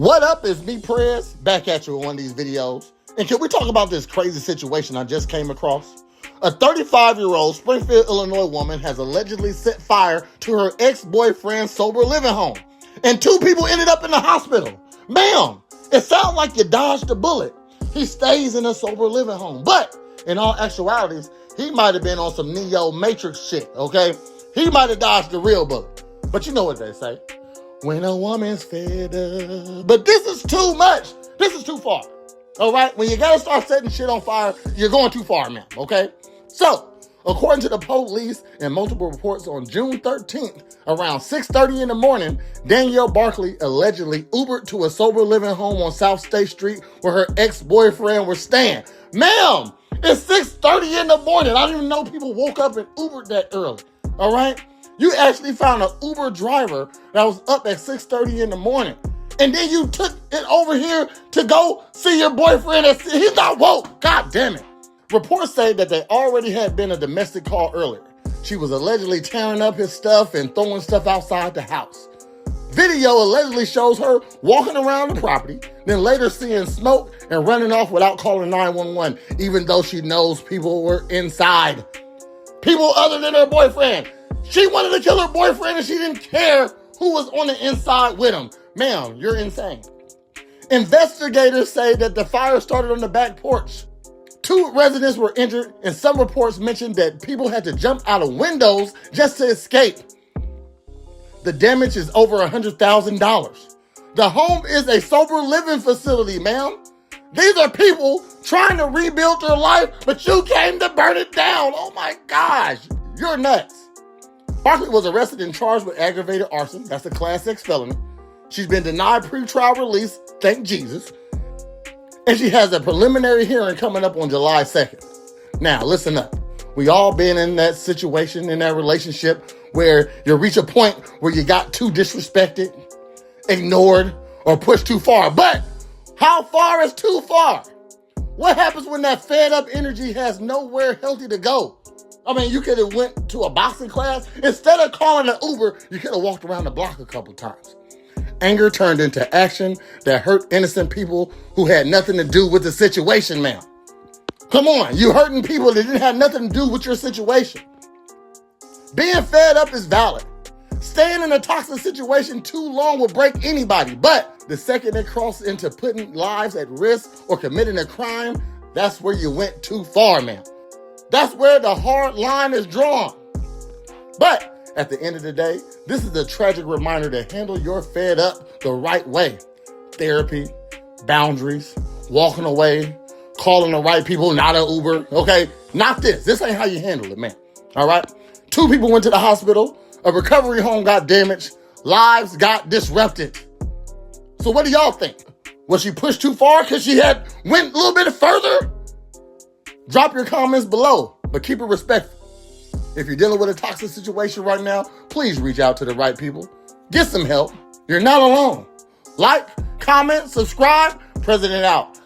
What up, it's me, Prez, back at you with one of these videos. And can we talk about this crazy situation I just came across? A 35-year-old Springfield, Illinois woman has allegedly set fire to her ex-boyfriend's sober living home. And 2 people ended up in the hospital. Ma'am, it sounds like you dodged a bullet. He stays in a sober living home. But in all actualities, he might have been on some Neo Matrix shit, okay? He might have dodged the real bullet. But you know what they say. When a woman's fed up. But this is too much. This is too far. All right? When you got to start setting shit on fire, you're going too far, man. Okay? So, according to the police and multiple reports on June 13th, around 6:30 in the morning, Danielle Barkley allegedly Ubered to a sober living home on South State Street where her ex-boyfriend was staying. Ma'am, it's 6:30 in the morning. I didn't even know people woke up and Ubered that early. All right? You actually found an Uber driver that was up at 6:30 in the morning. And then you took it over here to go see your boyfriend. He's not woke. God damn it. Reports say that there already had been a domestic call earlier. She was allegedly tearing up his stuff and throwing stuff outside the house. Video allegedly shows her walking around the property, then later seeing smoke and running off without calling 911, even though she knows people were inside. People other than her boyfriend. She wanted to kill her boyfriend and she didn't care who was on the inside with him. Ma'am, you're insane. Investigators say that the fire started on the back porch. 2 residents were injured and some reports mentioned that people had to jump out of windows just to escape. The damage is over $100,000. The home is a sober living facility, ma'am. These are people trying to rebuild their life, but you came to burn it down. Oh my gosh, you're nuts. Barkley was arrested and charged with aggravated arson. That's a Class X felony. She's been denied pretrial release, thank Jesus. And she has a preliminary hearing coming up on July 2nd. Now, listen up. We all been in that situation, in that relationship, where you reach a point where you got too disrespected, ignored, or pushed too far. But how far is too far? What happens when that fed up energy has nowhere healthy to go? I mean, you could have went to a boxing class. Instead of calling an Uber, you could have walked around the block a couple times. Anger turned into action that hurt innocent people who had nothing to do with the situation, ma'am. Come on, you hurting people that didn't have nothing to do with your situation. Being fed up is valid. Staying in a toxic situation too long will break anybody. But the second it crosses into putting lives at risk or committing a crime, that's where you went too far, ma'am. That's where the hard line is drawn. But at the end of the day, this is a tragic reminder to handle your fed up the right way. Therapy, boundaries, walking away, calling the right people, not an Uber, okay? Not this. This ain't how you handle it, man. All right? 2 people went to the hospital. A recovery home got damaged. Lives got disrupted. So what do y'all think? Was she pushed too far because she had went a little bit further? Drop your comments below, but keep it respectful. If you're dealing with a toxic situation right now, please reach out to the right people. Get some help. You're not alone. Like, comment, subscribe. President out.